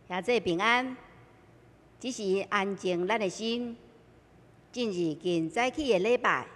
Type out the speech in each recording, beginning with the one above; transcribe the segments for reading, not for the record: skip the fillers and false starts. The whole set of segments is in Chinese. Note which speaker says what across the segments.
Speaker 1: 兄弟平安，只是安静咱的心，进入近早起的礼拜。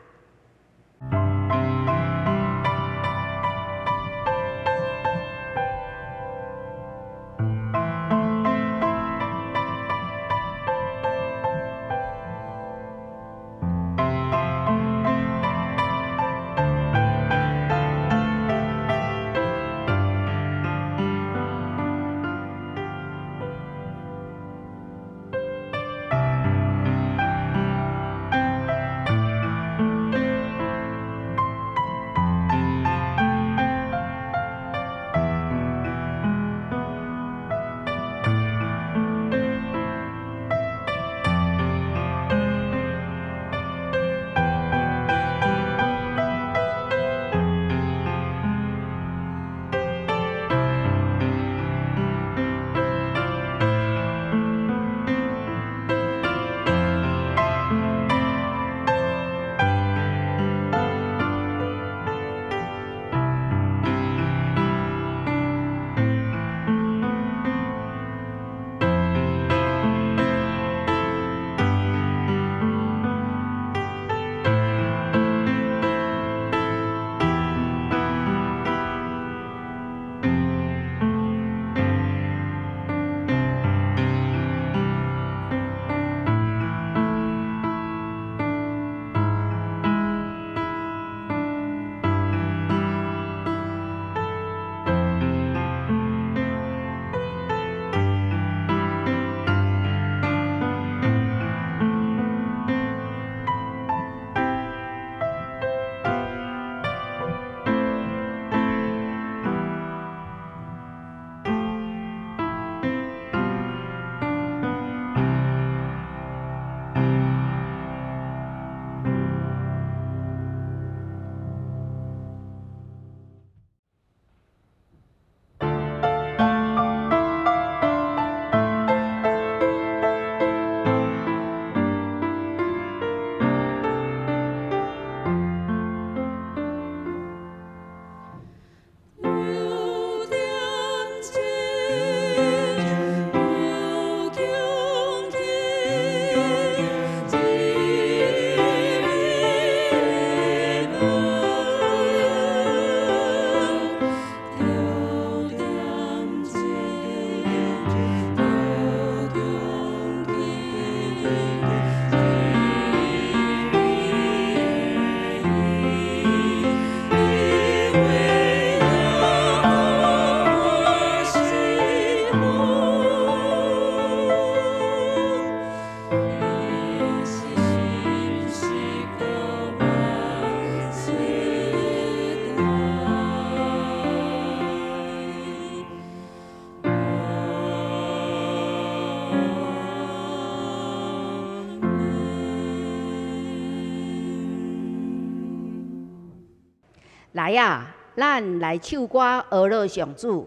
Speaker 1: 来啊，咱来唱歌阿乐上主，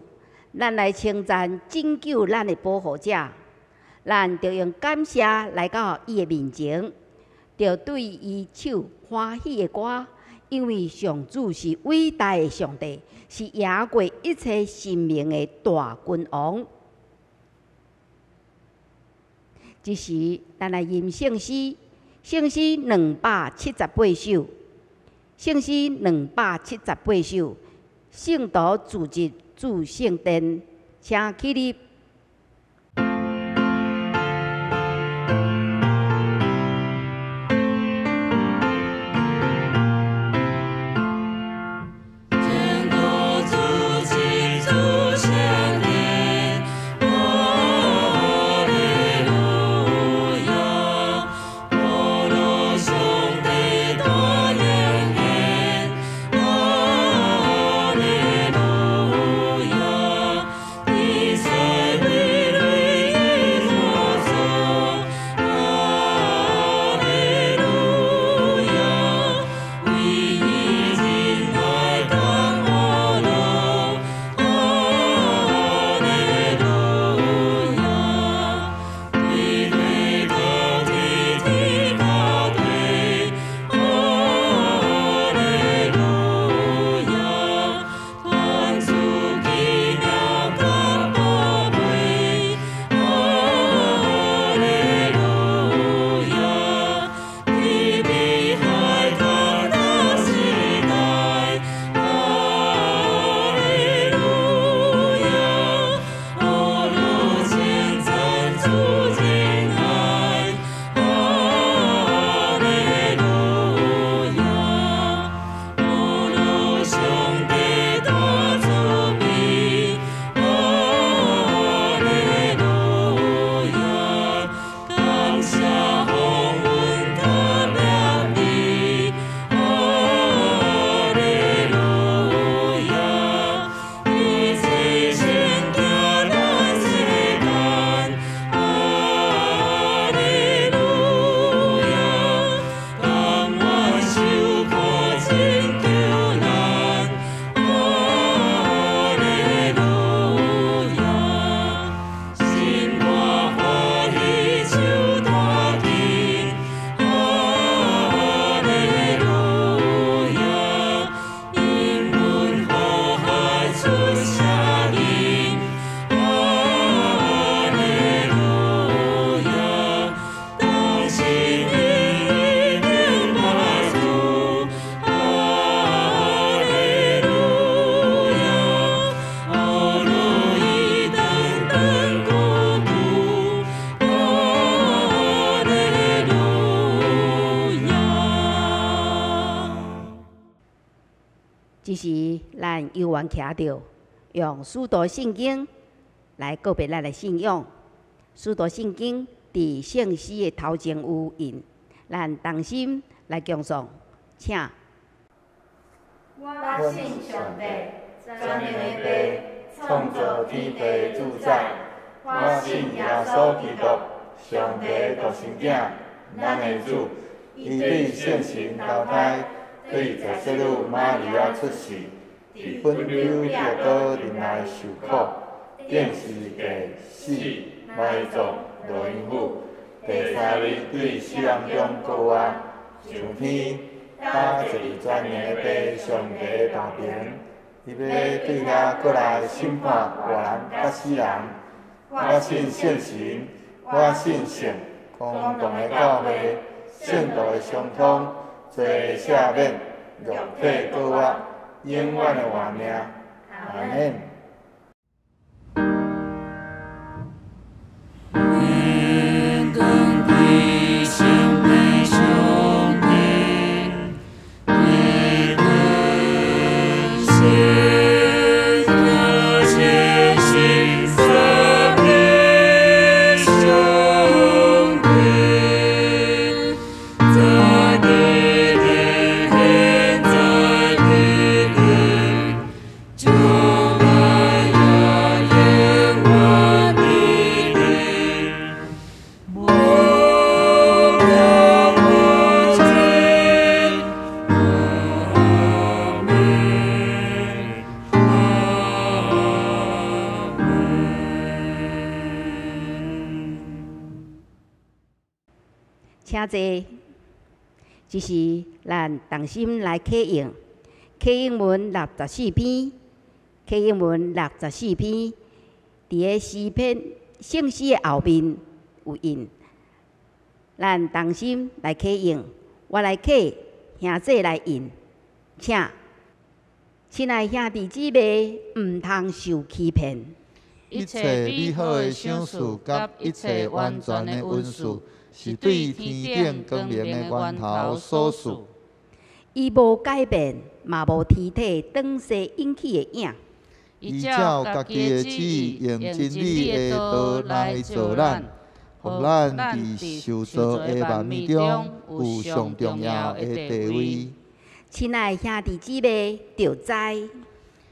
Speaker 1: 咱来称赞拯救咱的保护者。咱着用感谢来到伊的面前，着对伊唱欢喜的歌，因为上主是伟大的上帝，是赢过一切生命的大君王。这时，咱来吟圣诗，圣诗278首。圣诗278首，圣徒自入主圣殿，请起立。
Speaker 2: Jesus.
Speaker 1: 即时咱犹原徛着用许多圣经来告别咱的信仰。许多圣经伫圣诗的头前有印，咱同心来共诵，请。
Speaker 2: 我信上帝，全能的父，创造天地主宰。我信耶稣基督，上帝独生子，咱的主。伊对圣神投胎，对十色女玛利亚出世，伫本丢列岛林内受苦，定是第死，埋葬，落阴府。第三日对死人中高活，上天，打坐全能的父上帝的大边，伊要对遐过来审判活人甲死人。我信圣神，我信圣公同的教会，圣道的相通，罪赦免，肉体高活，永远的活命。阿门。
Speaker 1: 请坐，即是咱同心来启应。启应文64篇，启应文64篇，伫个诗篇圣诗的后面有印。咱同心来启应，我来启，兄弟来应，请。亲爱兄弟姊妹，毋通受欺骗。
Speaker 3: 一切美好的赏赐，甲一切完全的恩赐，是对天顶光明的源头所赐。
Speaker 1: 伊无改变，嘛无天体当时引起的影。
Speaker 3: 依照家己的旨意，用真理的道来做咱，互咱伫受造的万物中有上重要的地位。
Speaker 1: 亲爱兄弟姊妹，着知，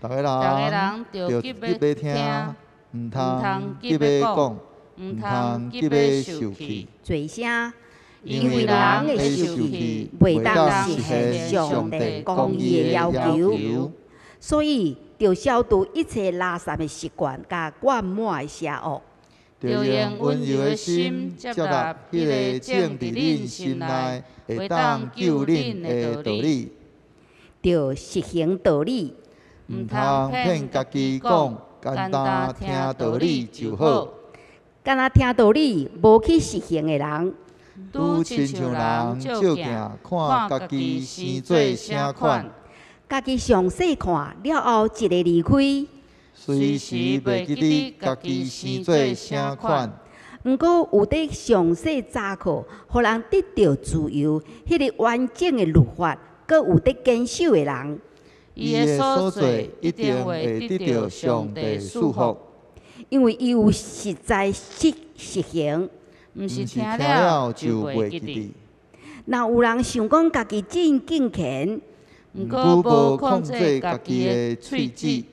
Speaker 3: 逐个人着急要听，毋通急要讲，毋通急要受气。
Speaker 1: 做声，
Speaker 3: 因为人的受气
Speaker 1: 袂当实现上帝公义的要求，所以着消除一切垃圾的习惯，甲灌满的邪恶。
Speaker 3: 着用温柔的心接纳迄个种伫恁心内，会当救恁的道理。
Speaker 1: 着实行道理，
Speaker 3: 毋通骗家己讲，简单听道理就好。
Speaker 1: 敢若听道理无去实行的人，
Speaker 3: 拄亲像人照镜看家己生做啥款，
Speaker 1: 家己详细看了后，一个离开，
Speaker 3: 随时袂记得家己生做啥款。
Speaker 1: 毋过有得详细查考，互人得到自由，迄个完整的律法，阁有得坚守的人，
Speaker 3: 伊的所做一定会得到上帝祝福。
Speaker 1: 因为伊有实在实行，
Speaker 3: 毋是听了就袂记得。
Speaker 1: 若有人想讲家己真敬虔，
Speaker 3: 毋过无控制家己的喙齿，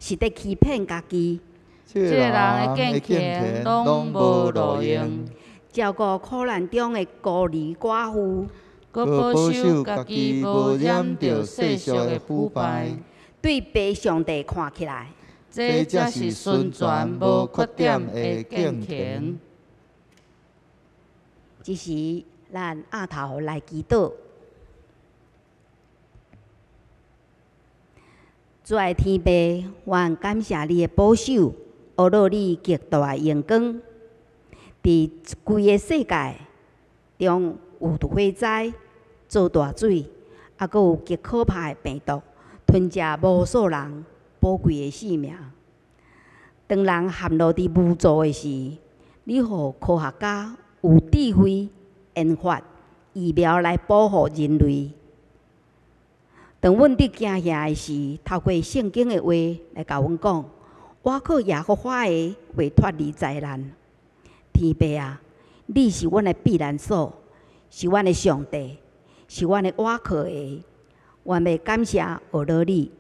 Speaker 1: 是得欺骗家己。
Speaker 3: 这人的敬虔拢无路用，
Speaker 1: 照顾苦难中的孤儿寡妇，
Speaker 3: 佮保守家己无染着世俗的腐败。
Speaker 1: 对爸上帝看起来，
Speaker 3: 这才是纯全无缺点的敬虔。
Speaker 1: 只是咱额头来祈祷，主爱天父，愿感谢你的保守，学到你极大的荣光。伫规个世界中有火灾、做大水，还佫有极可怕的病毒，吞食无数人宝贵的性命。当人陷落伫无助的时，你互科学家有智慧研发疫苗来保护人类。当阮伫行遐的时，透过圣经的话来甲阮讲，我靠耶和华的话脱离灾难。天父啊，你是阮的避难所，是阮的上帝，是阮的倚靠的。我要感谢学了你。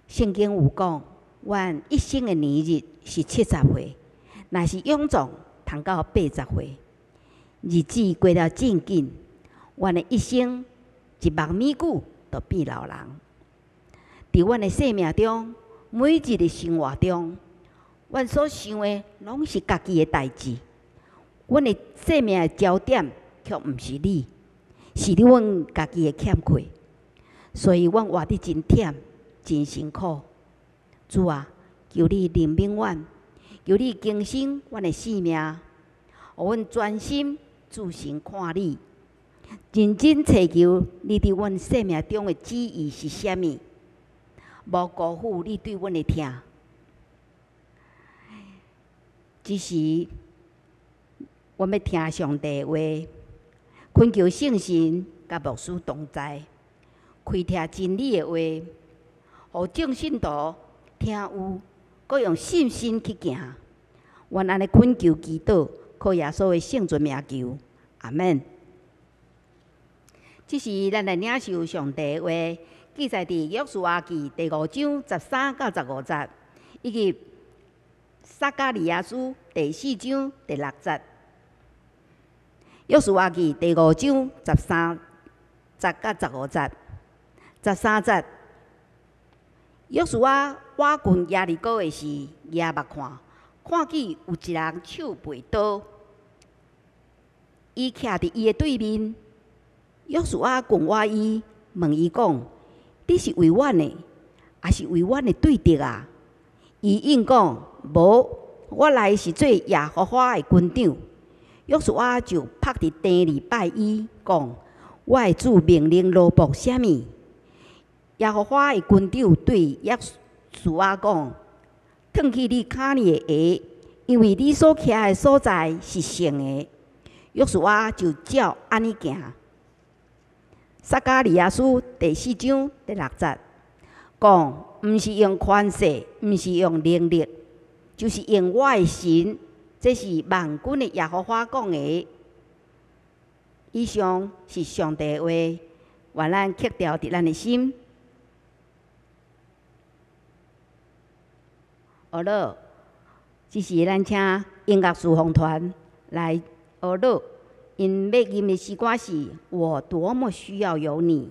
Speaker 1: 圣经有讲，阮一生的年日是70岁，若是勇壮，通到80岁。日子过了真紧，阮的一生1万米久就变老人。伫阮的生命中，每一日生活中，阮所想的拢是家己的代志。阮的生命的焦点却毋是你，是你阮家己的欠缺。所以阮活得真忝，真辛苦。主啊，求你怜悯阮，求你更新阮的性命，互阮专心注心看你，认真祈求你伫阮生命中的旨意是啥物，无辜负你对阮的疼。只是阮要听上帝的话，恳求圣神甲牧师同在，开听真理的话，互众信徒听有，搁用信心去行。阮安尼恳求祈祷，靠耶稣的圣尊名求，阿门。这是咱来领受上帝的话，记载伫约书亚记第5章13到15节，以及撒迦利亚书第4章第6节。约书亚记第5章13节到15节，13节。约书亚挖近耶利哥的时，举目看见有一人手背刀，伊徛伫伊的对面。约书亚近我伊，问伊讲：“你是为阮的，还是为阮的对敌啊？”伊应讲：“无，我来是做耶和华的军长。”约书亚就趴伫地里拜伊，讲：“我的主命令罗卜啥物？”耶和华的军长对约书亚讲：“脱去你脚里的鞋，因为你所徛的所在是圣的。”约书亚就照安尼行。撒迦利亚书第4章第6节讲：“毋是用权势，毋是用能力，就是用我的神。”这是万军的耶和华讲的。以上是上帝的话，愿咱刻掉伫咱的心。学了，这是咱请音乐侍奉团来学了。因要吟的诗歌是《我多么需要有你》。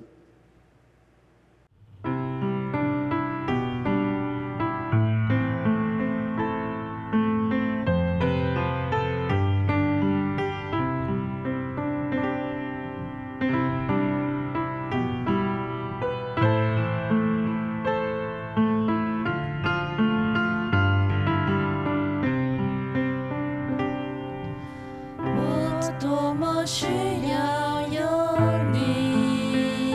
Speaker 4: 多么需要有你。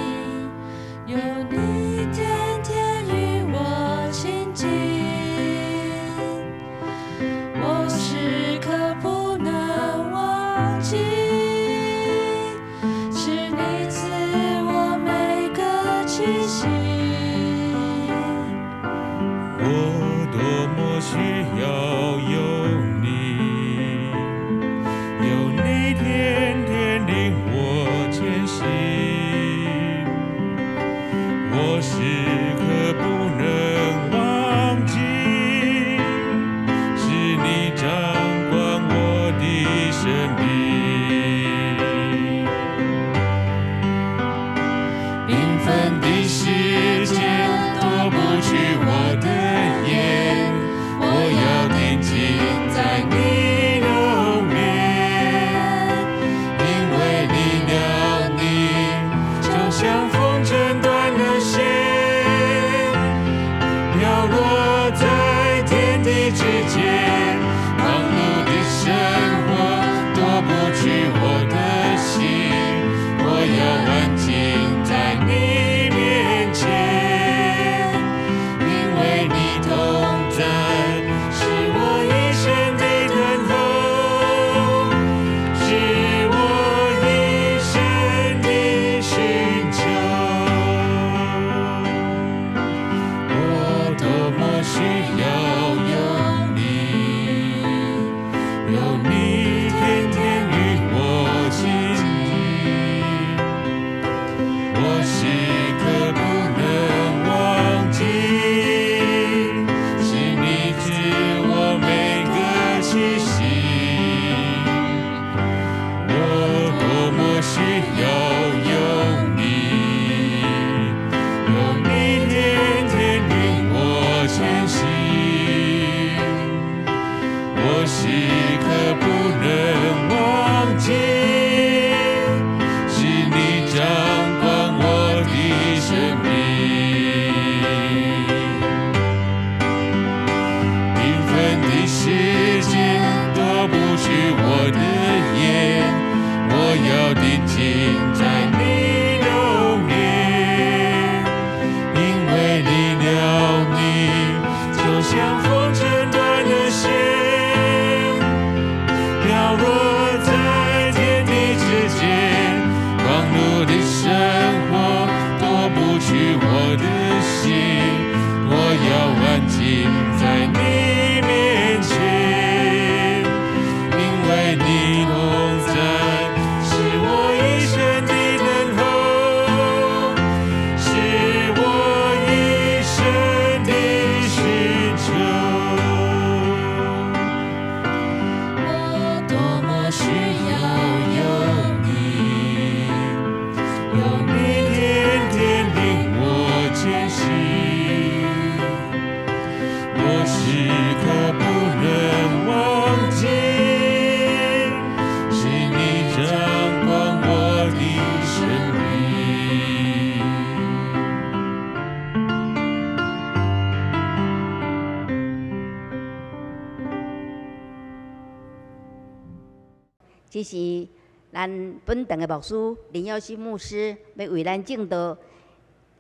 Speaker 1: 这是咱本堂的牧师林耀新牧师要为咱证道，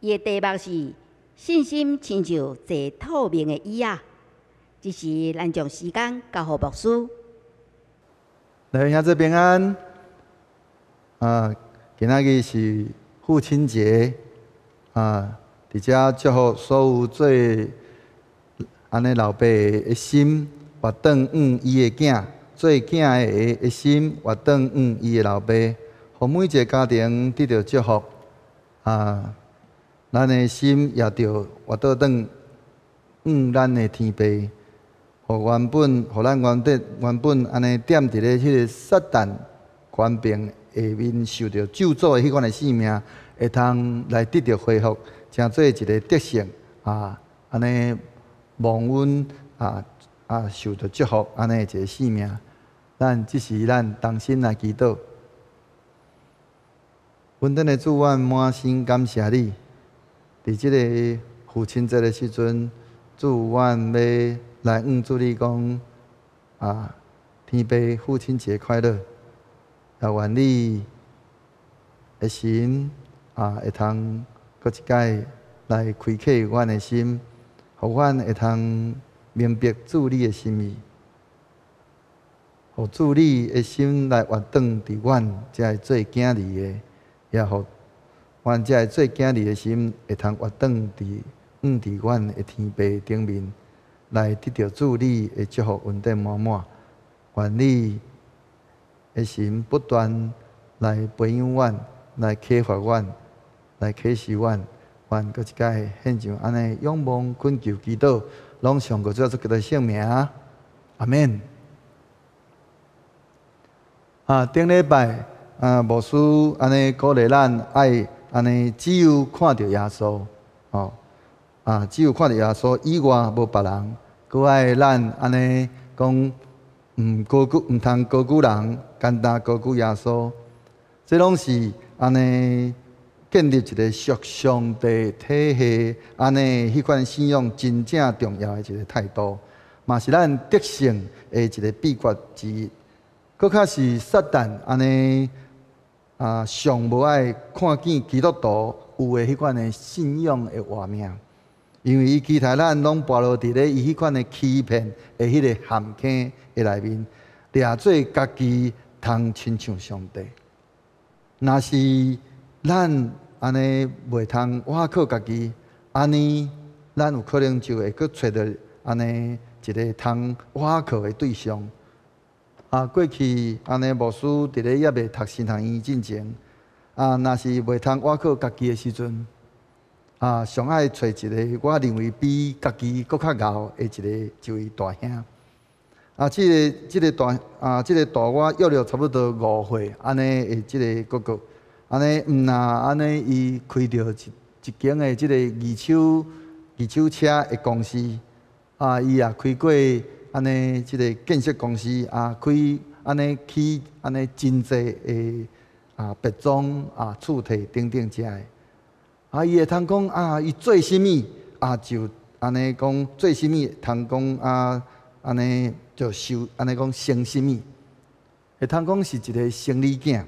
Speaker 1: 伊的题目是信心亲像一透明的椅仔。这是咱将时间交予牧师。
Speaker 3: 来，兄弟平安。今仔日是父亲节，伫遮祝福所有做安尼老爸的心，活转伊的囝，做囝的心，活转伊的老爸，互每一个家庭得到祝福。咱的心也着活倒转咱的天父。互咱原本安尼踮伫咧迄个撒旦权柄下面受到咒诅的迄款的性命，会通来得到恢复，成做一个德性安尼蒙恩受到祝福安尼一个性命。这是咱同心来祈祷。恩典的主，阮满心感谢你，伫即个父亲节的时阵，主，阮要来祝你讲天父父亲节快乐！也愿你的心会通搁一摆来开启阮的心，互阮会通明白主你的心意，互主你的心来活转伫阮，才会做囝儿的，也互阮才会做囝儿的心会通活转伫阮的天父顶面。来得到主你的祝福恩典满满，愿你的心不断来培养阮，来启发阮，来启示阮，愿搁一摆献上安尼仰望、恳求、祈祷，拢上过主耶稣基督的圣名，阿免。顶礼拜牧师安尼鼓励咱爱安尼只有看到耶稣，只有看到耶稣以外无别人。搁爱咱安尼讲，毋通高举人，简单高举耶稣。这拢是安尼建立一个属上帝体系，安尼迄款信仰真正重要的一个态度，嘛是咱德性的一个秘诀之一。搁较是撒旦安尼上无爱看见基督徒有的迄款的信仰的画面。因为伊期待咱拢暴露伫咧伊迄款的欺骗的迄个陷阱的内面，掠做家己通亲像上帝。若是咱安尼袂通倚靠家己，安尼咱有可能就会搁找到安尼一个通倚靠的对象。过去安尼牧师伫咧还未读神学院之前，若是袂通倚靠家己的时阵。上爱找一个我认为比家己搁较敖的一位大兄。这个大我约了差不多5岁安尼的这个哥哥，安尼安尼伊开着一间的这个二手车的公司，伊也开过安尼这个建设公司，开安尼起安尼真济的别庄厝体等等遮的。伊会通讲伊做啥物就安尼讲做啥物，通讲安尼就受安尼讲成啥物，会通讲是一个生理囝。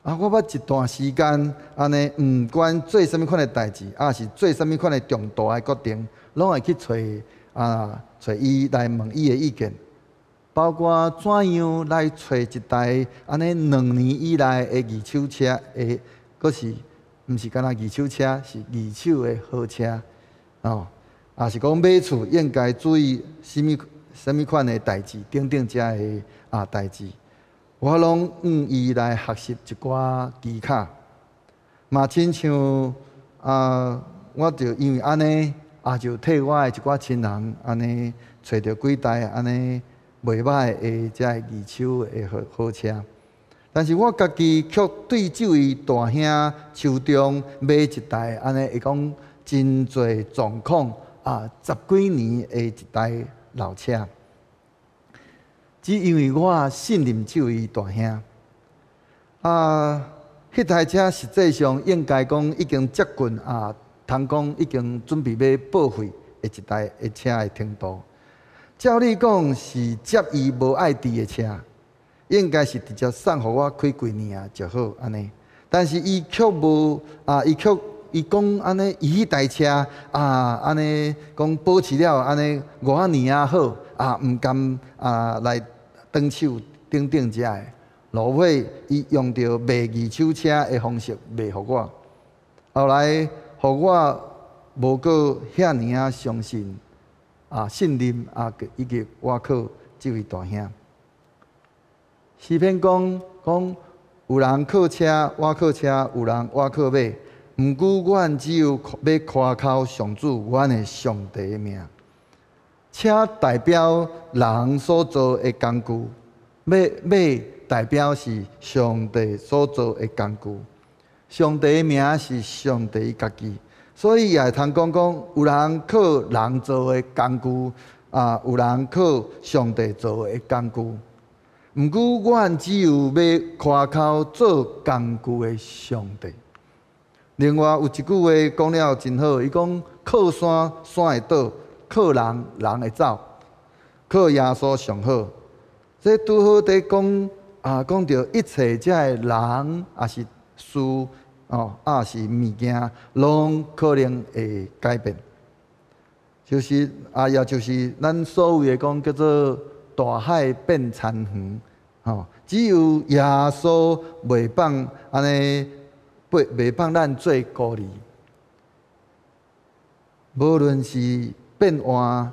Speaker 3: 我捌一段时间安尼，毋管做啥物款的代志，是做啥物款的重大的决定，拢会去找伊来问伊的意见，包括怎样来找一台安尼2年以来的二手车的，阁是。毋是干那二手车，是二手的好车，也是讲买厝应该注意什么款的代志，等等遮的代志，我拢伊来学习一寡技巧，嘛亲像我就因为安尼，就替我的一寡亲人安尼找着几台安尼袂歹的遮二手的好车。但是我家己却对这位大兄手中买一台安尼会讲真侪状况10几年的一台老车，只因为我信任这位大兄。迄台车实际上应该讲已经接近通讲已经准备要报废的一台车的程度。照理讲是接伊无爱伫的车。应该是直接送互我开几年啊就好安尼。但是伊却无伊讲安尼，伊迄台车安尼讲保持了安尼5年啊好毋甘来当手顶遮个，路尾伊用着卖二手车的方式卖互我，后来互我无过遐尼啊相信信任以及我靠这位大兄。诗篇讲有人靠车，我靠车；有人我靠马。毋过阮只有要夸口上主，阮的上帝的名。车代表人所做的工具，马代表是上帝所做的工具。上帝的名是上帝家己，所以也会通讲有人靠人做的工具，有人靠上帝做的工具。毋过阮只有要夸口做工具的上帝。另外有一句话讲了真好，伊讲靠山山会倒，靠人人会走，靠耶稣上好。这拄好在讲到一切遮个人也是事是物件，拢可能会改变。就是也就是咱所谓的讲叫做大海变田园，只有耶稣袂放安尼。袂放咱做孤儿，无论是变化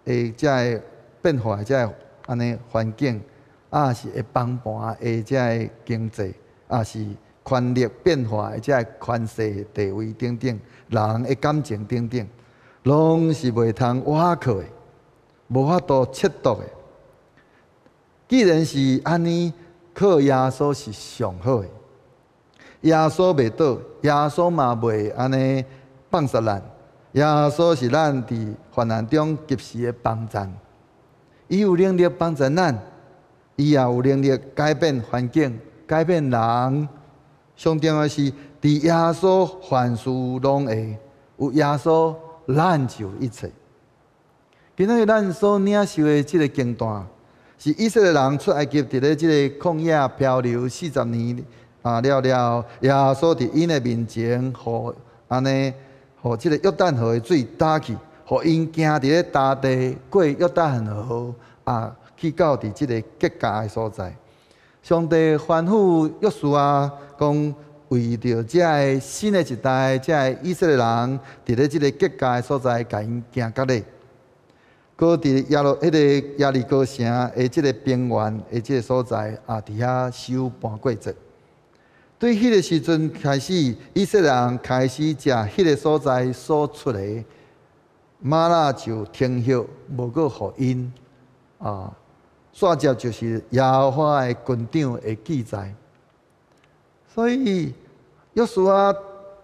Speaker 3: 的遮个变化的遮个安尼环境，是会崩盘的遮个经济，是权力变化的遮个权势地位等等，人的感情等等，拢是袂通倚靠的，无法度测度的。既然是安尼，靠耶稣是上好的。耶稣袂倒，耶稣嘛袂安尼放杀咱。耶稣是咱伫患难中及时的帮助，伊有能力帮助咱，伊也有能力改变环境、改变人。上重要的是，伫耶稣凡事拢会，有耶稣咱就一切。今仔日咱所领受的即个经段，是以色列人出埃及伫咧即个旷野漂流40年。了，耶稣伫因的面前，互即个约旦河的水打去，互因行伫咧大地过约旦河，去到伫即个结界的所在。上帝吩咐约书亚讲，为着遮个新的一代，遮个以色列人伫咧即个结界的所在，甲因行到咧。搁伫耶利哥城的即个边缘的即个所在，伫遐守半过节。对迄个时阵开始，以色列人开始食迄个所在所出的玛纳就停歇，无过互因煞接就是耶和华的军长的记载。所以约书亚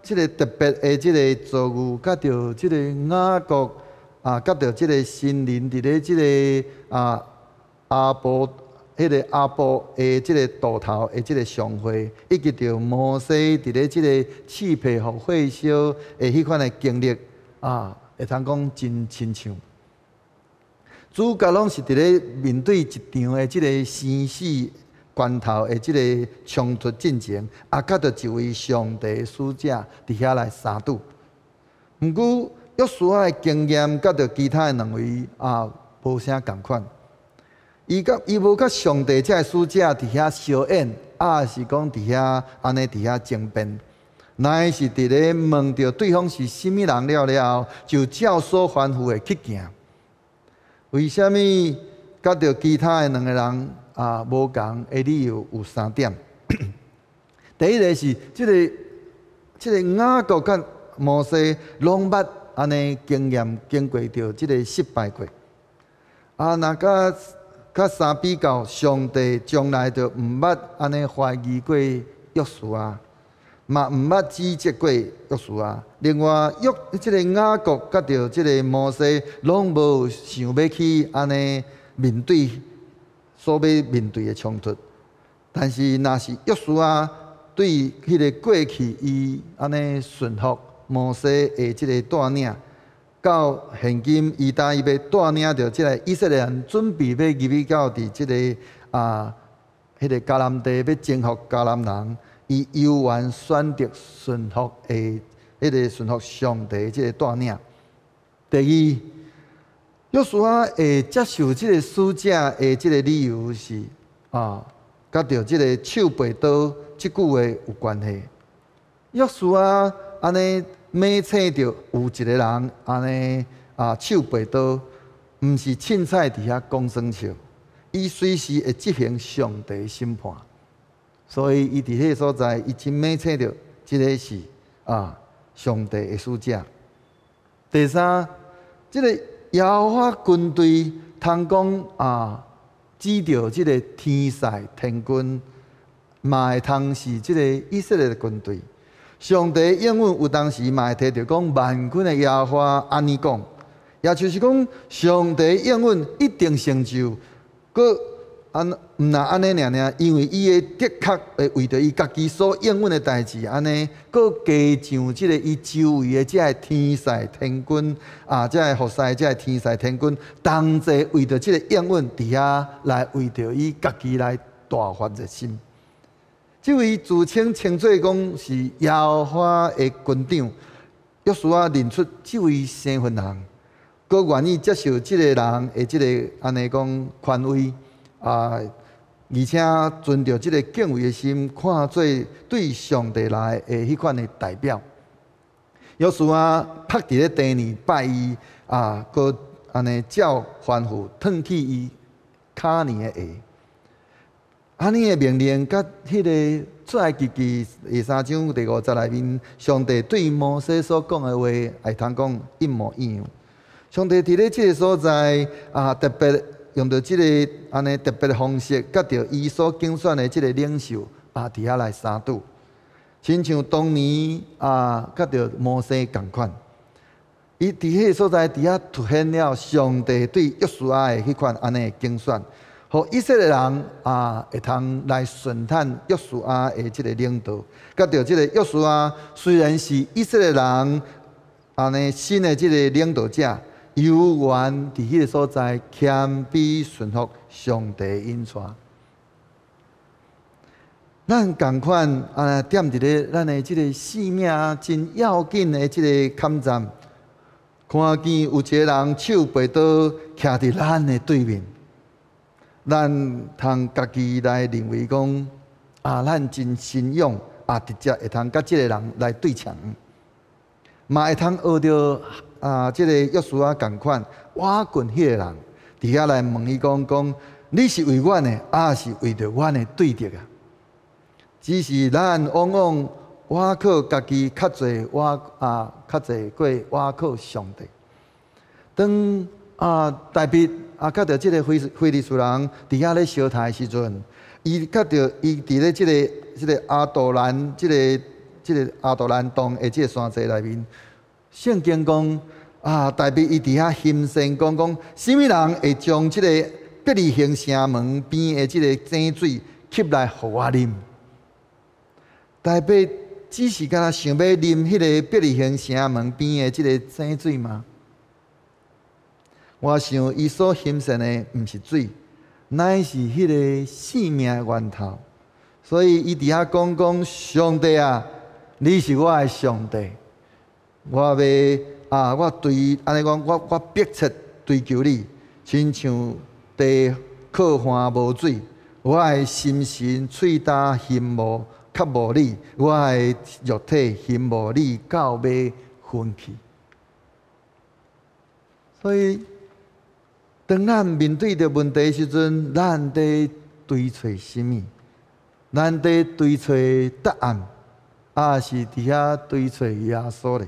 Speaker 3: 即个特别的即个作务，甲着即个雅各甲着即个神灵伫咧即个迄个阿伯的即个渡头的即个上会，以及着摩西伫咧即个赐配互火烧的迄款的经历会通讲真亲像。主角拢是伫咧面对一场的即个生死关头的即个冲突进程，甲着一位上帝的使者伫遐来相拄。毋过约书亚的经验甲着其他的两位无啥共款。伊无甲上帝遮个使者伫遐相演，是讲伫遐安尼伫遐争辩，乃是伫咧问着对方是甚物人了，就照所吩咐的去行。为虾米甲着其他的两个人无共的理由有3点？第一个是即个雅各甲摩西拢捌安尼经验经过着即个失败过，甲相比较，上帝从来就毋捌安尼怀疑过约书亚，嘛毋捌指责过约书亚。另外，即个雅各甲着即个摩西，拢无想要去安尼面对所要面对的冲突。但是，若是约书亚对迄个过去，伊安尼顺服摩西的即个带领。到现今，伊答应要带领着即个以色列人，准备要入去到伫即个迄个迦南地要征服迦南人，伊犹原选择顺服的，迄个顺服上帝即个带领。第二，约书亚会接受即个使者的即个理由是甲着即个手背刀即句话有关系。约书亚安尼每醒着有一个人安尼手背刀，毋是凊彩伫遐讲算笑，伊随时会执行上帝的审判。所以伊伫迄个所在，伊真每醒着即个是上帝的使者。第三，即个耶和华军队通讲指着即个天使天军，嘛会通是即个以色列的军队。上帝应允有当时嘛会摕着讲万军的耶和华安尼讲，也就是讲上帝应允一定成就，佮毋若安尼尔，因为伊会的确会为着伊家己所应允的代志，安尼佮加上即个伊周围的即个天使天军即个服侍即个天使天军，同齐为着即个应允伫遐来为着伊家己来大发热心。即位自称称作讲是耶和华的军长，约书亚认出即位身份人，佮愿意接受即个人的即个安尼讲权威而且存着即个敬畏的心，看做对上帝来的迄款的代表。约书亚拍伫咧第二拜伊佮安尼照吩咐脱去伊卡年的鞋。安尼的命令，甲迄个出埃及记第3章第50内面，上帝对摩西所讲的话，会通讲一模一样。上帝伫咧即个所在特别用到即个安尼特别的方式，甲着伊所竞选的即个领袖伫遐来相拄，亲像当年甲着摩西共款。伊伫迄个所在伫遐凸显了上帝对约书亚的迄款安尼的竞选。互以色列人会通来顺探约书亚的即个领导，甲着即个约书亚虽然是以色列人安尼新的即个领导者，犹原伫迄个所在谦卑顺服上帝的引带。咱共款踮伫咧咱的即个性命真要紧的即个坎站，看见有一个人手背刀徛伫咱的对面。咱通家己来认为讲咱真信仰直接会通甲即个人来对呛，嘛会通学着即个约书亚共款，我棍迄个人伫遐来问伊讲，你是为阮的，是为着阮的对敌啊？只是咱往往我靠家己较侪，较侪过我靠上帝。当大卫甲着即个非利士人伫遐咧相谈的时阵，伊甲着伊伫咧即个亚杜兰即个亚杜兰洞的即个山寨内面，圣经讲大卫伊伫遐心声讲，什么人会将即个伯利恒城门边的即个井水吸来互我啉？大卫只是敢若想要啉迄个伯利恒城门边的即个井水吗？我想，伊所欣赏的毋是水，乃是迄个生命的源头。所以伊伫遐讲，上帝你是我的上帝，我要我对安尼讲，我迫切追求你，亲像地靠岸无水，我的心神喙焦心无较无你，我的肉体心无你，到尾分去。所以，当咱面对着问题的时阵，咱伫追找什么？咱伫追找答案，是伫遐追找耶稣咧？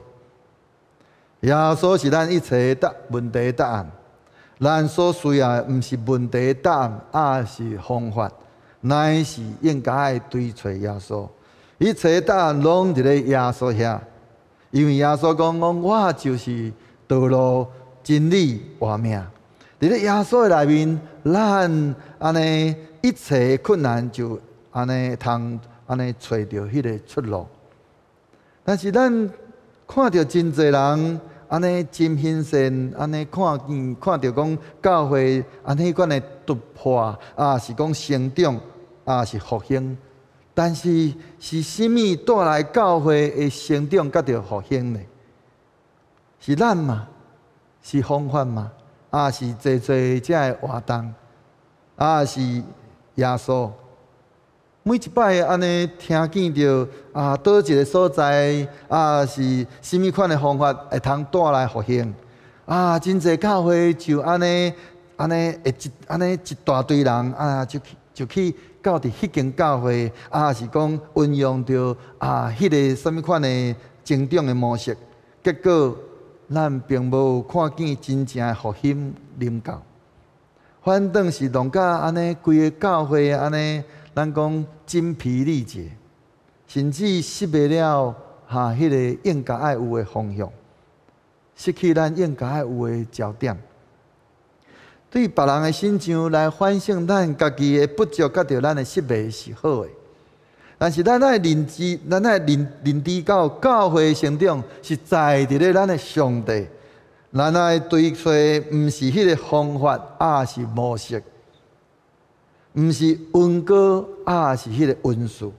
Speaker 3: 耶稣是咱一切问题的答案。咱所需要的毋是问题的答案，是方法，乃是应该追找耶稣。一切答案拢伫咧耶稣遐，因为耶稣讲我就是道路、真理、活命。伫咧耶稣的内面，咱安尼一切困难就安尼通安尼找到迄个出路。但是咱看到真侪人安尼真欣赏，安尼看到讲教会安尼款的突破是讲成长，是复兴，但是是甚物带来教会的成长甲着复兴呢？是咱嘛？是方法嘛？是济济遮的活动？是耶稣？每一摆安尼听见着倒一个所在是甚物款的方法会通带来复兴？真济教会就安尼一大堆人就去到伫迄间教会是讲运用着迄个什物款的成长的模式，结果咱并无看见真正的复兴临到，反倒是弄甲安尼规个教会安尼。咱讲精疲力竭，甚至失去了迄个应该爱有的方向，失去咱应该爱有的焦点。对别人的心情来反省咱家己的不足，甲着咱的失败是好的。但是咱爱认知到教会成长是在伫咧咱的上帝，咱爱追找毋是迄个方法，是模式。毋是温哥，是迄个温数。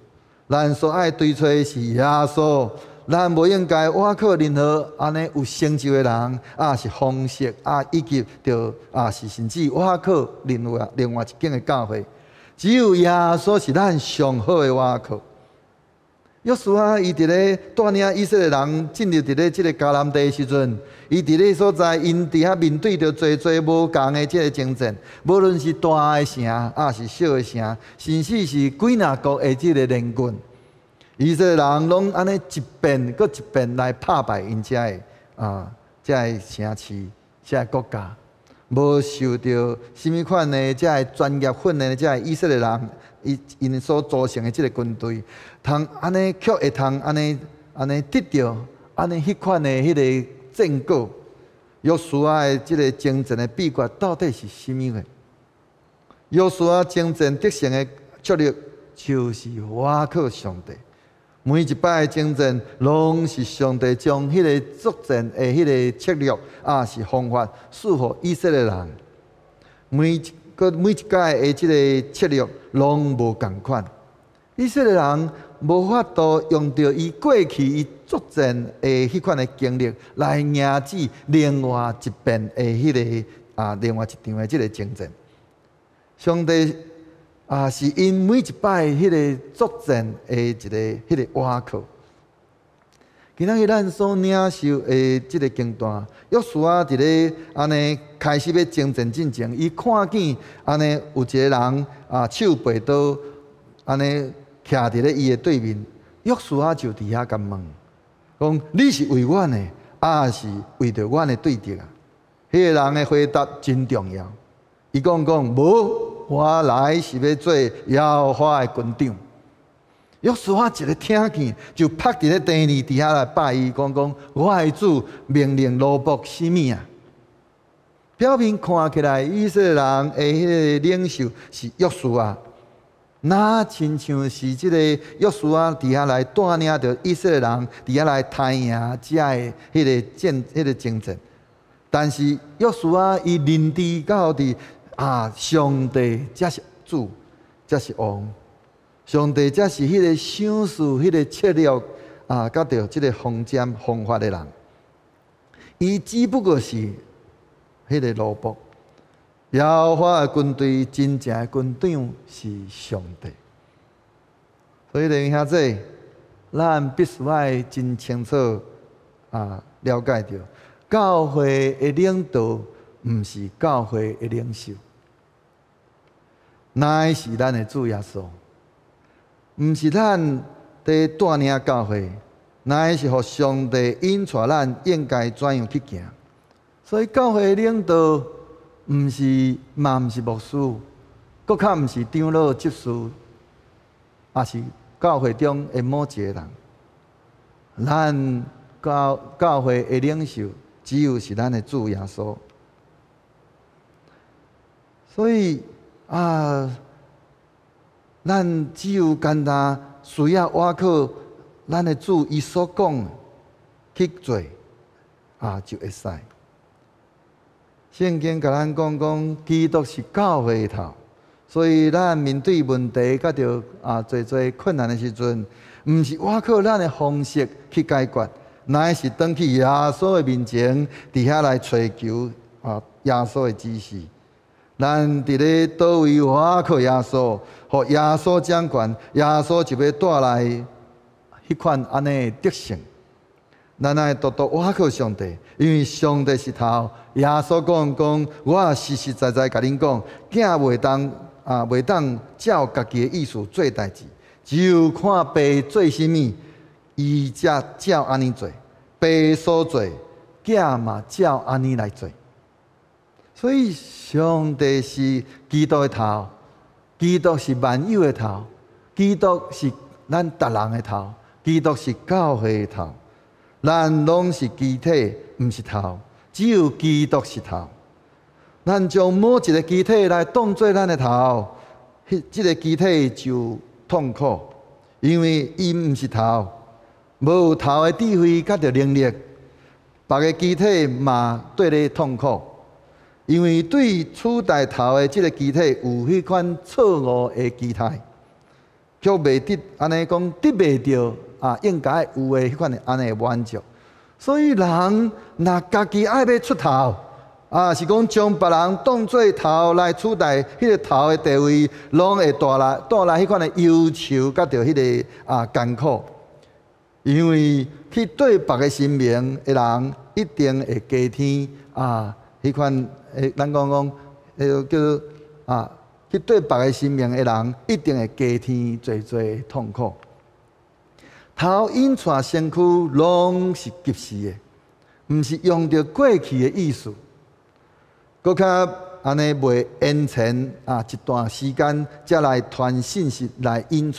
Speaker 3: 咱所爱追找是耶稣，咱无应该倚靠任何安尼有成就的人，是方式，以及着是甚至倚靠另外一间的教会。只有耶稣是咱上好的倚靠。约书亚伊伫咧带领以色列人进入伫咧即个迦南地的时阵，伊伫咧所在，因伫遐面对着侪无共的即个征战，无论是大的城，是小的城，甚至是几若国的即个联军，以色列人拢安尼一遍搁一遍来打败因遮的遮的城市、遮的国家，无受到甚物款的遮的专业训练的遮的以色列人。因所组成的即个军队，通安尼却会通安尼得到安尼迄款的迄个战果。约书亚的即个征战的秘诀到底是甚物个？约书亚征战得胜的策略就是倚靠上帝。每一摆的征战，拢是上帝将迄个作战的迄个策略是方法赐予以色列人。每一届的即个策略拢无共款，以色列人无法度用着伊过去伊作战的迄款的经历来赢止另外一遍的迄个另外一场的即个征战。上帝是因每一摆迄个作战的一个迄个倚靠。今仔日咱所领受的即个经段，约书亚伫咧安尼开始要征战进前，伊看见安尼有一个人手背刀，安尼徛伫咧伊的对面，约书亚就伫遐甲问，讲你是为阮的，是为着阮的对敌啊？迄个人的回答真重要，伊讲无，我来是要做耶和华的军长。约书亚一个听见，就拍伫咧地里底下来拜伊，讲我的主命令罗卜什么啊？表面看起来，以色列人的迄个领袖是约书亚，那亲像是即个约书亚底下来带领着以色列人底下来太赢遮的迄个征战。但是约书亚伊认知到伫上帝才是主，才是王。上帝才是迄个想事、迄个策略甲着即个方针方法的人。伊只不过是迄个萝卜。耶和华的军队真正的军长是上帝。所以弟兄兄弟，咱必须爱真清楚了解着，教会的领导毋是教会的领袖，乃是咱的主耶稣。毋是咱伫带领教会，乃是互上帝引带咱应该怎样去行。所以教会领导毋是牧师，搁较毋是长老执事，也是教会中的某一个人。咱教会的领袖只有是咱的主耶稣。所以咱只有简单需要倚靠咱的主伊所讲去做就会使。圣经甲咱讲，基督是教会的头，所以咱面对问题，甲着侪困难的时阵，毋是我靠咱的方式去解决，乃是转去耶稣的面前，伫遐来寻求耶稣的指示。咱伫咧倒位我靠耶稣，互耶稣掌权，耶稣就要带来迄款安尼德性。咱爱多多我靠上帝，因为上帝是头。耶稣讲，我实实在在甲恁讲，囝袂当照家己的意思做代志，只有看爸做啥物，伊才照安尼做。爸所做，囝嘛照安尼来做。所以上帝是基督的头，基督是万有的头，基督是咱逐人的头，基督是教会的头。咱拢是肢体，毋是头，只有基督是头。咱将某一个肢体来当做咱的头，即个肢体就痛苦，因为伊毋是头，无有头的智慧甲着能力，别个肢体嘛对咧痛苦，因为对取代头的即个肢体有迄款错误的期待，却未得安尼讲得袂着。应该有诶，迄款诶安尼满足。所以人若家己爱要出头，是讲将别人当做头来取代迄个头诶地位，拢会带来迄款诶忧愁，甲着迄个艰苦。因为去对别个生命诶人，一定会加添迄款咱讲叫做去对别个生命诶人，一定会加添侪痛苦。头引带身躯拢是及时的，毋是用着过去的意思，搁较安尼袂延前一段时间，才来传信息来引带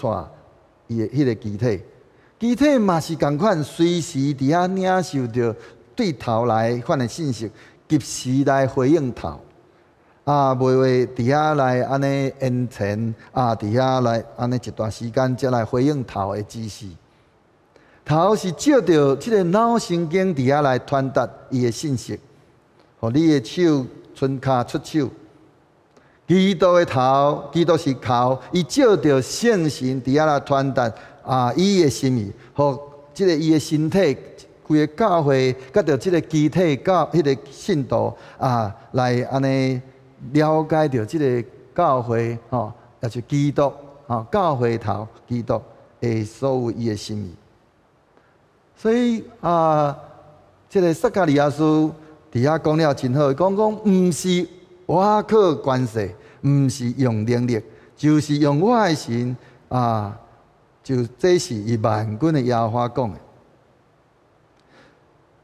Speaker 3: 伊的迄个肢体。肢体嘛是共款，随时伫遐领受着对头来款的信息，及时来回应头。袂会伫遐来安尼延前伫遐来安尼一段时间，才来回应头的指示。头是照着即个脑神经伫遐来传达伊的信息，互你的手伸骹出手。基督的头，基督是头，伊照着圣神伫遐来传达伊的心意，互即个伊的身体，规个教会，甲着即个肢体迄个信徒来安尼了解着即个教会也是基督教会头基督的所有伊的心意。所以这个撒迦利亚书伫遐讲了真好，讲毋是我靠关系，毋是用能力，就是用我的神就这是伊万军的耶和华讲的。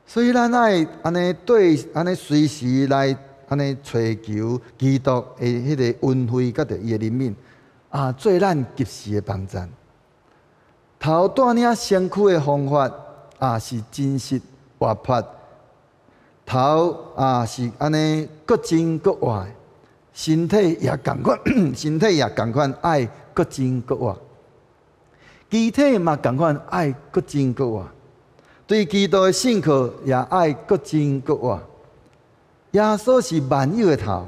Speaker 3: 所以咱爱安尼随时来安尼找求基督的迄个恩惠，甲着伊的怜悯做咱及时的帮助。头带领身躯的方法。是真实活泼，头是安尼各真各活，身体也共款，身体也共款爱各真各活，肢体嘛共款爱各真各活，对基督的信靠也爱各真各活。耶稣是万有的头，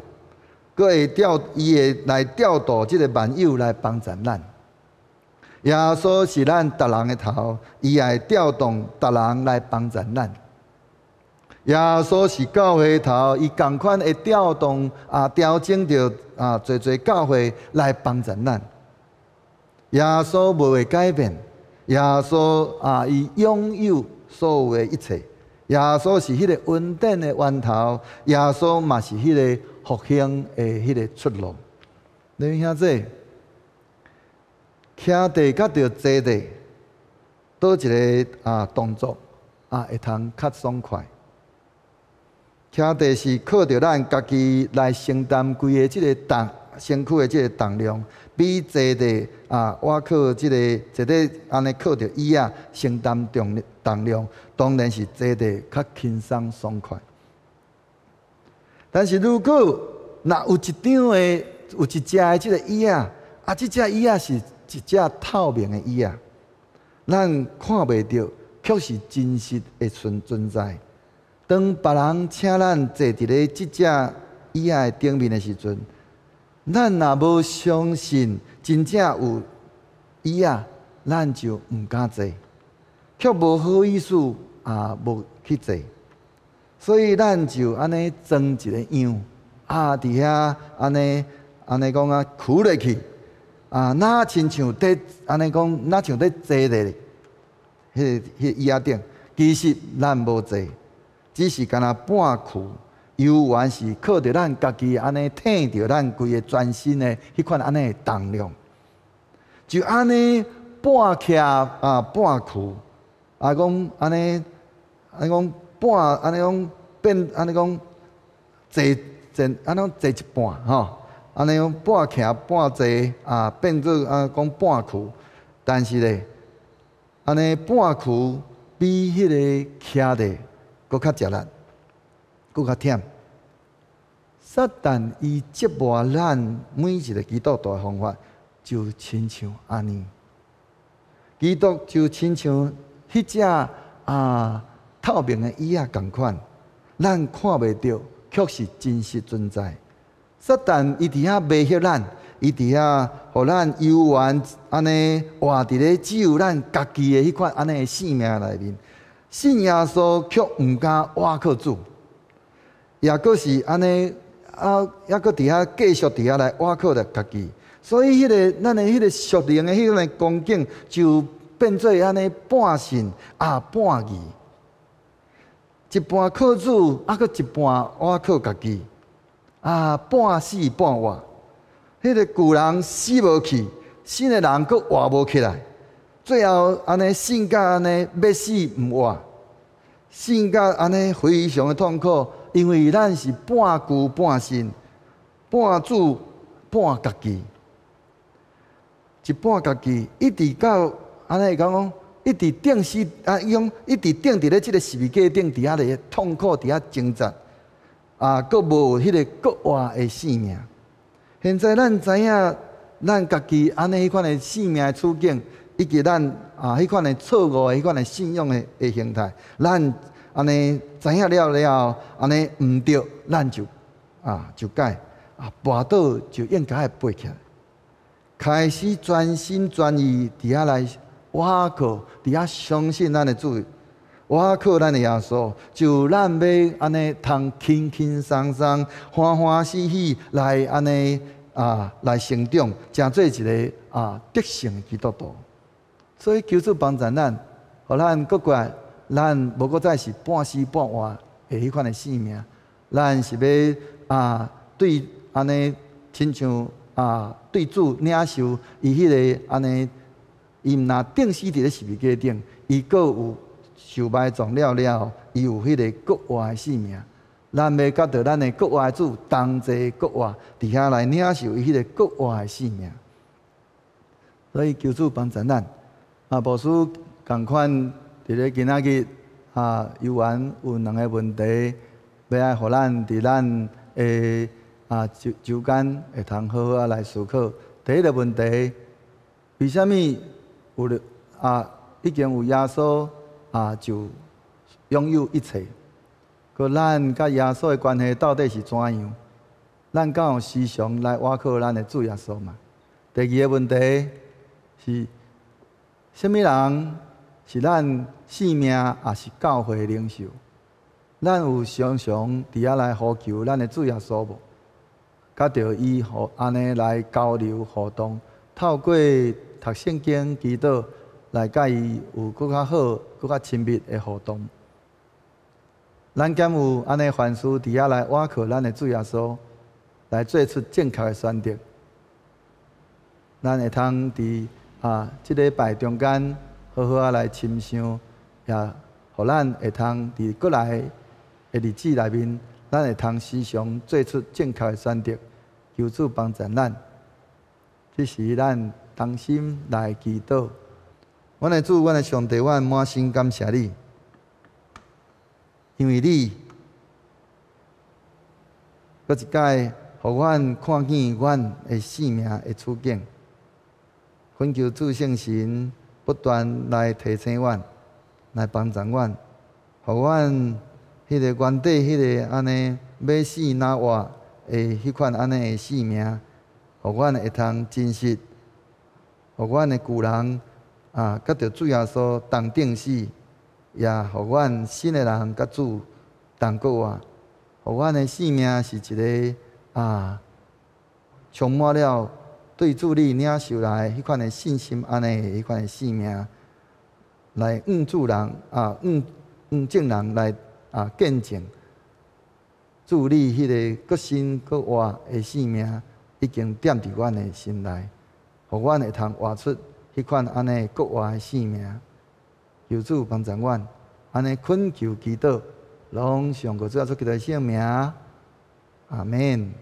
Speaker 3: 佫伊会来调度即个万有来帮助咱。耶稣是咱逐人的头，伊会调动逐人来帮助咱。耶稣是教会的头，伊共款会调动调整着侪教会来帮助咱。耶稣无会改变，耶稣伊拥有所有的一切。耶稣是迄个稳定的源头，耶稣嘛是迄个复兴的迄个出路。你兄弟。徛地甲着坐地，倒一个动作会通较爽快。徛地是靠着咱家己来承担规个即个身躯的即个重量，比坐地我靠即个坐地安尼靠着椅承担重量，当然是坐地较轻松爽快。但是如果若有一张的有一只的即个椅即只椅是一只透明的椅咱看袂到，却是真实的存在。当别人请咱坐伫咧即只椅的顶面的时阵，咱若无相信真正有伊啊，咱就毋敢坐，却无好意思无去坐。所以咱就安尼装一个样伫遐安尼讲徛落去哪亲像伫安尼讲，哪像伫坐咧迄椅仔顶。其实咱无坐，只是干那半徛。游玩是靠着咱家己安尼挺着咱规个全身的迄款安尼的重量，就安尼半徛半徛讲安尼讲半安尼讲变安尼讲坐安尼坐一半吼，安尼讲半徛半坐变做讲半徛，但是咧安尼半徛比迄个徛咧搁较食力。搁较忝，撒旦伊折磨咱每一个基督徒的方法，就亲像安尼。基督就亲像迄只透明的椅仔共款，咱看袂到，却是真实存在。撒旦伊伫遐威胁咱，伊伫遐互咱游玩安尼活伫咧只有咱家己的迄款安尼的性命内面，信耶稣却毋敢倚靠主。也阁是安尼也阁伫遐继续伫遐来倚靠着家己，所以咱的迄个属灵的迄个光景就变做安尼半信半疑，一半靠主，阁一半倚靠家己，半死半活。迄个旧人死无去，新的人阁活无起来，最后安尼信甲安尼要死毋活，信甲安尼非常的痛苦。因为咱是半旧半新，半主半家己，一半家己一直到安尼讲，一直定死用一直定伫咧即个十字架顶，伫遐咧痛苦，伫遐挣扎，阁无迄个国活的性命。现在咱知影，咱家己安尼迄款的性命的处境，以及咱迄款的错误的迄款的信仰的形态，咱。安尼知影了，安尼毋对，咱就改，跋倒就应该会爬起来，开始全心全意伫遐来倚靠，伫遐相信咱的主，倚靠咱的耶稣，就咱要安尼通轻轻松松、欢欢喜喜来安尼来成长，成做一个得胜的基督徒。所以求主帮助咱，互咱各过。咱无搁再是半死半活的迄款的性命，咱是要对安尼，亲像对主领受伊迄个安尼，伊毋若定死伫咧十字架顶，伊阁有受埋葬了，伊有迄个国活的性命。咱要甲着咱的国活的主同齐国活，伫遐来领受伊迄个国活的性命。所以求主帮助咱，牧师共款。伫咧今仔日游玩有两个问题，要爱互咱伫咱的周间会通好好来思考。第一个问题，为虾米有已经有耶稣就拥有一切？可咱甲耶稣的关系到底是怎样？咱敢有时常来倚靠咱的主耶稣嘛？第二个问题是，虾米人？是咱性命，也是教会领袖。咱有常常伫遐来呼求咱的主耶稣无？甲着伊安尼来交流互动，透过读圣经、祈祷，来甲伊有更较好、更较亲密的互动。咱敢有安尼凡事伫遐来倚靠咱的主耶稣，来做出正确的选择。咱会通伫即礼拜中间。好好来亲像，也互咱会通伫过来的日子内面，咱会通时常做出正确的选择，求主帮助咱。这是咱同心来祈祷。阮的主，阮的上帝，阮满心感谢你，因为你，搁一摆，互阮看见阮的性命的处境，恳求主圣神。不断来提醒阮，来帮助阮，互阮迄个原底迄个安尼要死哪活的迄款安尼的性命，互阮会通真实，互阮的旧人甲着主耶稣同顶死，也互阮新的人甲主同过活，互阮的生命是一个充满了对主你领受来迄款的信心，安尼迄款的生命，来主人众人来见证主你迄个搁新搁活的生命，已经踮伫阮的心内，互阮会通活出迄款安尼搁活的生命。求主帮助阮，安尼恳求祈祷，拢上过主耶稣基督的圣名，阿免。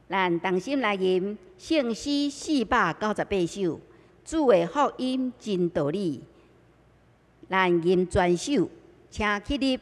Speaker 1: 咱同心来吟圣诗498首，主的福音真道理。咱吟全首，请起立。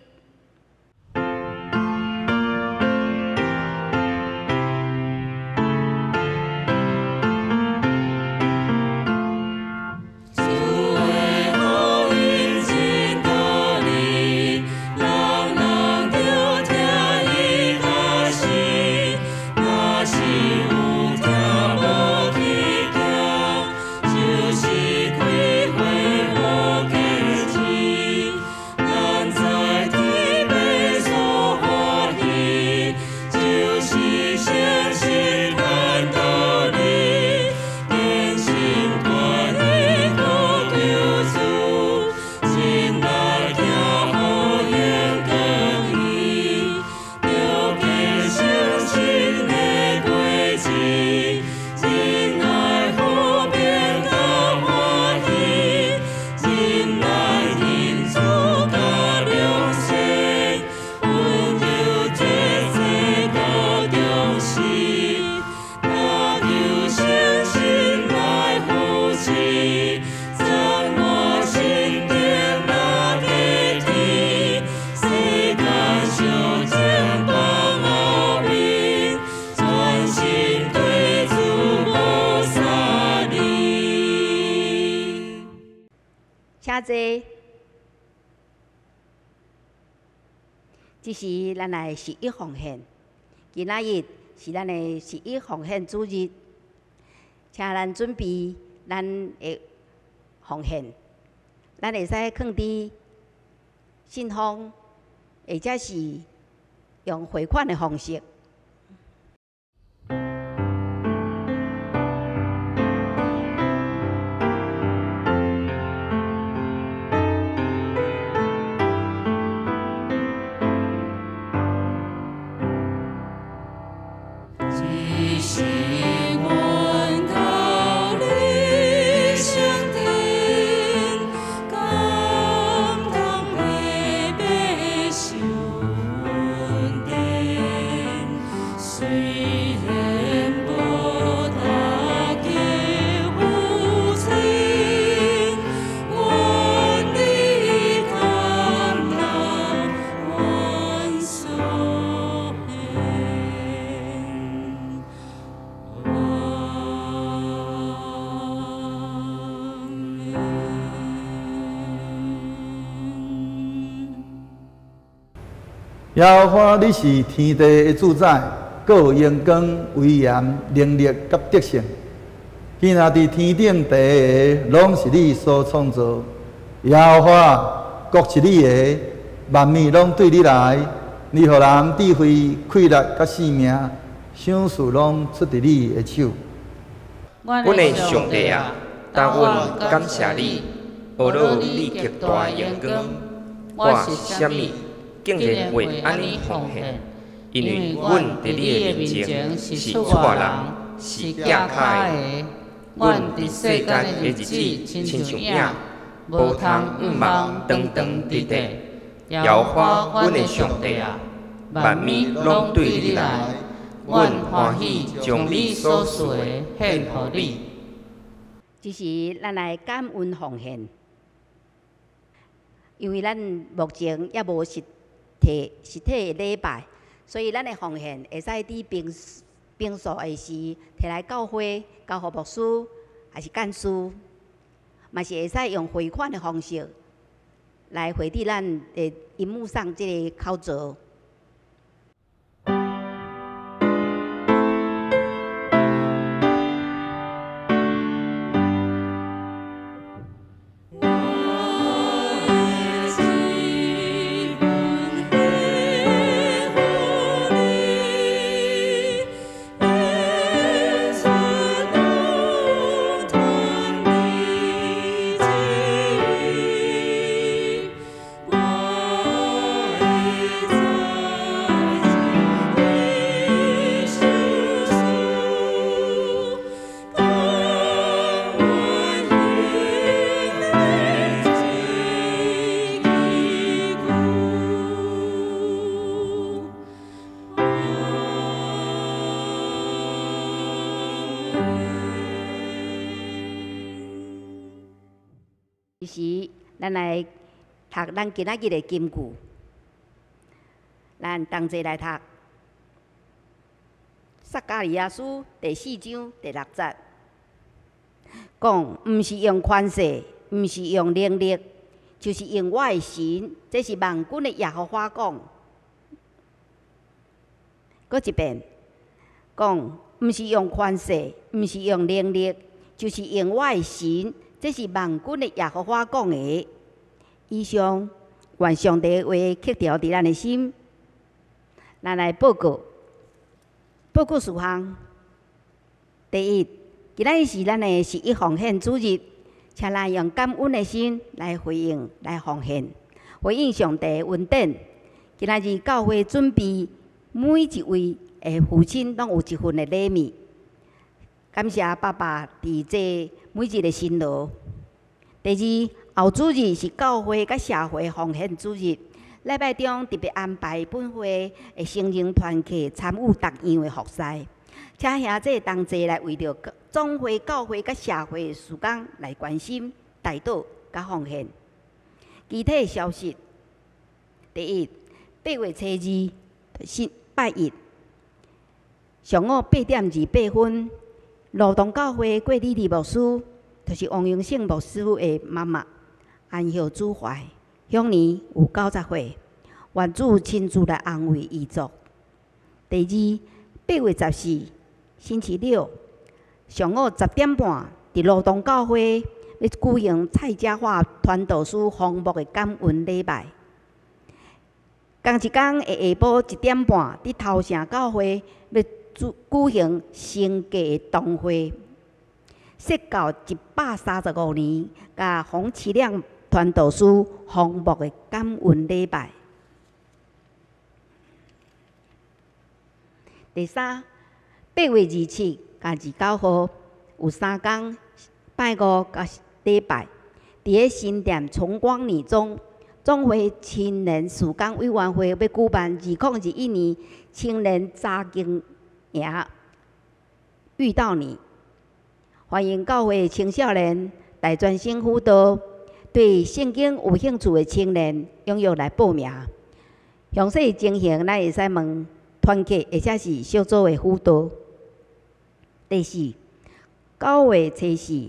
Speaker 1: 这是咱的11奉献，今仔日是咱的11奉献主日，请咱准备咱的奉献，咱会使放伫信封，或者是用汇款的方式。
Speaker 3: 耶和华，你是天地的主宰，各有荣光、威严、能力甲德性。今仔伫天顶地下，拢是你所创造。耶和华，国是你的，万物拢对你来。你予人智慧、快乐甲性命，想事拢出伫你的手。
Speaker 4: 阮的上帝啊，但阮感谢你，学了你极大的荣光。我是虾米？竟然为安尼奉献，因为阮伫你的面前是错人，是假卡的。阮伫世间的日子亲像影，无通望长长直直。耶和华，阮的上帝啊，万物拢对你来，阮欢喜将你所赐的献予你。
Speaker 1: 这是咱来感恩奉献，因为咱目前也无实体的礼拜，所以咱的奉献会使伫平数的时摕来教会，交予牧师，还是干事，嘛是会使用汇款的方式来汇伫咱的荧幕上这个口座。时，咱来读咱今仔日的金句，咱同齐来读《撒迦利亚书》第4章第6节，讲毋是用权势，毋是用能力，就是用我的神，这是万军的耶和华讲。搁一遍，讲毋是用权势，毋是用能力，就是用我的神，这是万军的耶和华讲的。以上，愿上帝的话刻条伫咱的心。咱来报告事项。第一，今仔日是咱的11奉献主日，请咱用感恩的心来回应、来奉献，回应上帝的恩典。今仔日教会准备每一位的父亲拢有一份的礼物，感谢爸爸伫这每日的辛劳。第二，后主日是教会甲社会奉献主日，礼拜中特别安排本会的成人团契参与各样的服侍，请兄弟同齐来为着总会、教会甲社会的事工来关心、代祷甲奉献。具体消息：第一，8月初2，是拜一，上午8点28分，罗东教会郭丽丽牧师，就是王永胜牧师的妈妈，安孝主怀，享年有90岁，愿主亲自来安慰遗族。第二，8月14，星期六，上午10点半，伫罗东教会要举行蔡家化传道师方木的感恩礼拜。同一天的下晡1点半，伫头城教会要举行升价的同会，设教135年，甲洪启亮传道师方木的感恩礼拜。第三，8月27甲29号有3天拜五甲礼拜，伫个新店崇光女中。总会青年事工委员会要举办2021年青年查经营，遇到你，欢迎教会青少年来专心辅导，对圣经有兴趣的青年踊跃来报名。详细情形，咱会使问团契或者是小组的辅导。第四，9月初4，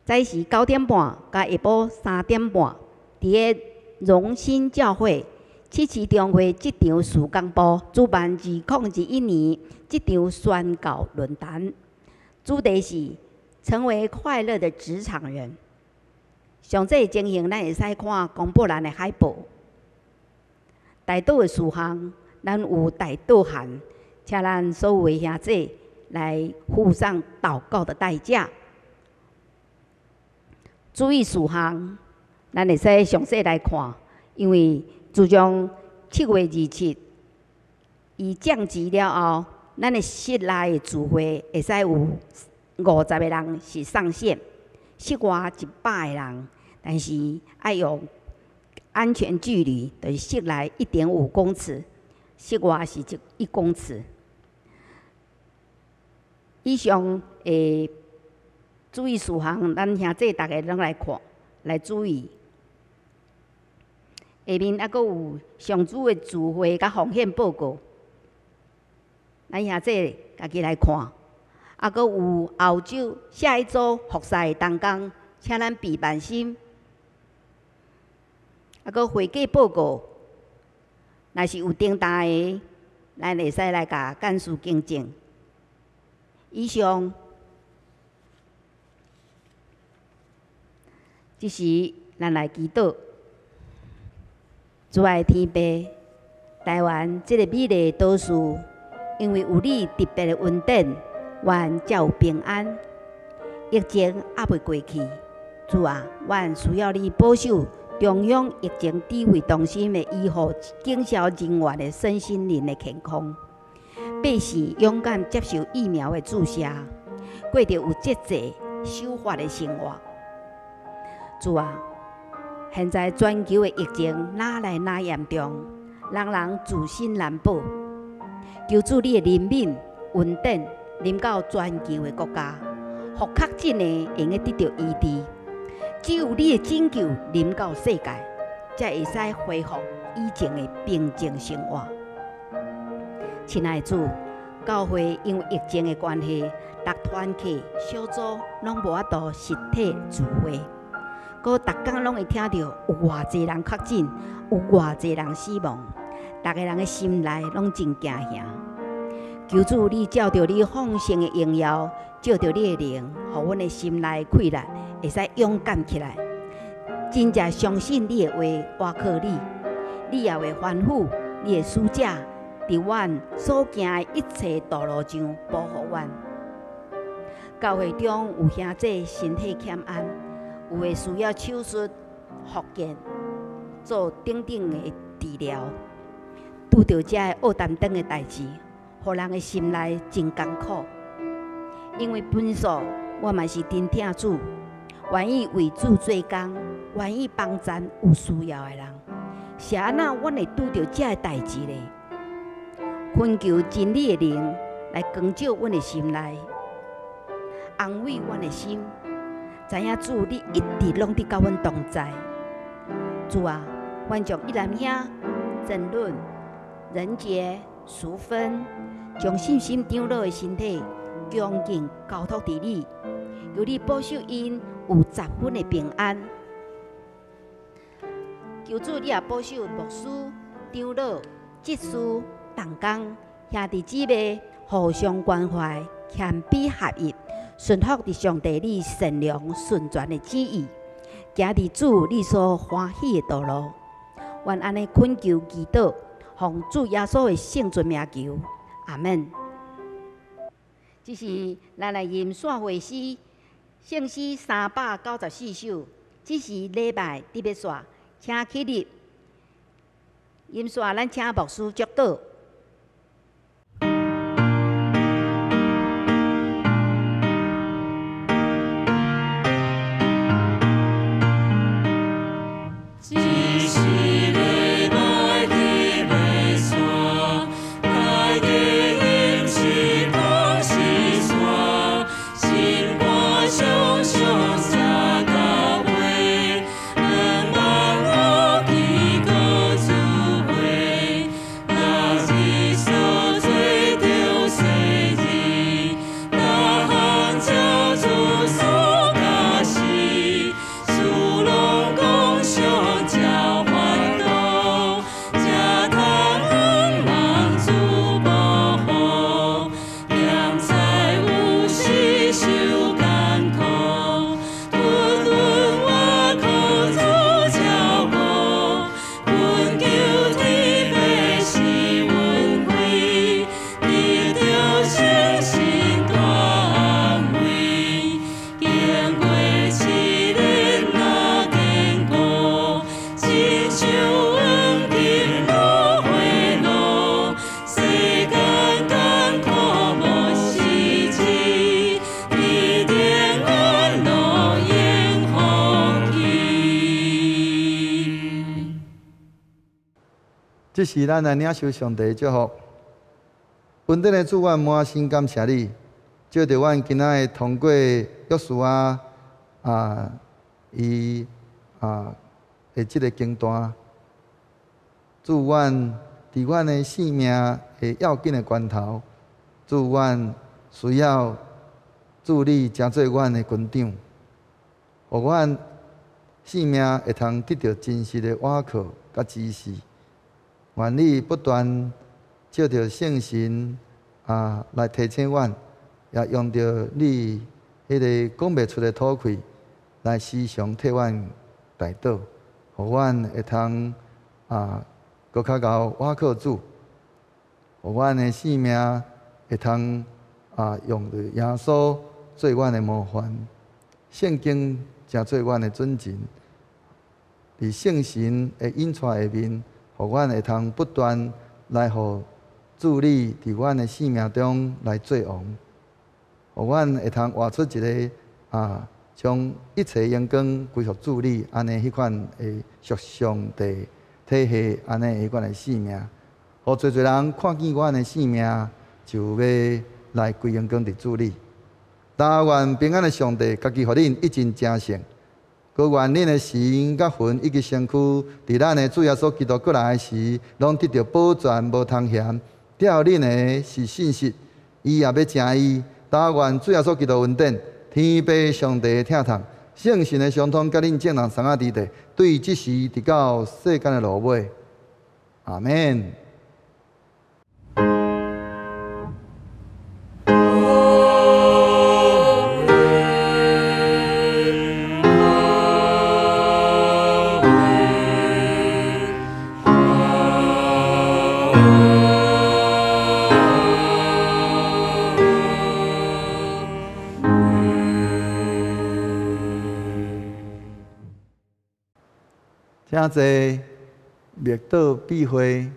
Speaker 1: 早时9点半，甲下晡3点半。伫个荣新教会七期中会这场事工部主办2021年这场宣告论坛，主题是成为快乐的职场人。详细情形，咱会使看公布栏的海报。代祷的事项，咱有代祷函，请咱所有的兄弟来付上祷告的代价。注意事项。咱会使详细来看，因为自从7月27伊降级了后，咱的室内的聚会会使有50个人是上限，室外100个人，但是要用安全距离，就是室内1.5公尺，室外是1公尺。以上的注意事项，咱兄弟大家拢来看，来注意。下面还佫有上主的聚会甲奉献报告，咱兄弟家己来看。还佫有后周下一周服侍的同工，请咱备万心。还佫会计报告，若是有重大的，咱会使来甲干事更正。以上，即时咱来祈祷。主爱天父，台湾这个美丽的岛屿，因为有你特别的恩典，愿才有平安。疫情还未过去，主啊，愿需要你保守中央疫情指挥中心的医护警消人员的身心灵的健康，百姓勇敢接受疫苗的注射，过着有节制、守法的生活。主啊，现在全球的疫情哪来哪严重，人人自身难保。求主你的怜悯、恩典临到全球的国家，互确诊的会用得到医治。只有你的拯救临到世界，才会使恢复以前的平静生活。亲爱的主，教会因为疫情的关系，各团契小组拢无法度实体聚会，搁逐工拢会听到有偌济人确诊，有偌济人死亡，逐个人的心内拢真惊吓。求主你照着你丰盛的荣耀，照着你的灵，互阮的心内溃烂，会使勇敢起来，真正相信你的话，倚靠你，你也会吩咐你的使者，伫阮所行的一切道路上保护阮。教会中有兄弟身体欠安，有的需要手术、复健，做等等的治疗，拄到这个恶担当的代志，互人的心内真艰苦。因为本数我嘛是真疼主，愿意为主做工，愿意帮助有需要的人。是安那，阮会拄到这个代志呢？恳求真理的灵来光照阮的心内，安慰阮的心。知影主，你一直拢伫甲阮同在。主啊，阮将一男兄、争论、仁杰、淑芬，将信心长老的身体恭敬交托伫你，求你保守因有10分的平安。求主，你也保守牧师、长老、执事、同工、兄弟姊妹互相关怀，谦卑合一，顺服伫上帝你善良顺全的旨意，行伫主你所欢喜的道路。愿安尼恳求祈祷，奉主耶稣的圣尊名求，阿门。这是咱来吟线会诗圣诗394首，这是礼拜特别线，请起立。吟线咱请牧师祝祷。
Speaker 3: 这是咱来领受上帝的祝福。恩典的主，阮满心感谢你，借着阮今仔日通过约书亚伊的即个经段，祝阮伫阮的性命的要紧的关头，祝阮需要助你成做阮的军长，互阮性命会通得到真实的倚靠甲支持。愿你不断借着圣神来提醒阮，也用着你迄个讲袂出的吐气来时常替阮代祷，互阮会通搁较厚倚靠主，互阮的性命会通用着耶稣做阮的模范，圣经成做阮的准绳，伫圣神的引带下面。互阮会通不断来互主你伫阮的生命中来做王，互阮会通活出一个将一切荣光归属主你安尼迄款的属上帝体系安尼迄款的生命，互侪人看见阮的生命，就要来归荣光伫主你。但愿平安的上帝家己互恁一真正胜，高愿恁的神、甲魂以及身躯，伫咱的主耶稣基督过来时，拢得到保全无通嫌。只要恁的是信实，伊也要正义。但愿主耶稣基督恩典、天父上帝的疼痛、圣神的相通，甲恁众人同在地，对即时直到世间的落尾。阿免。请坐，灭道避讳。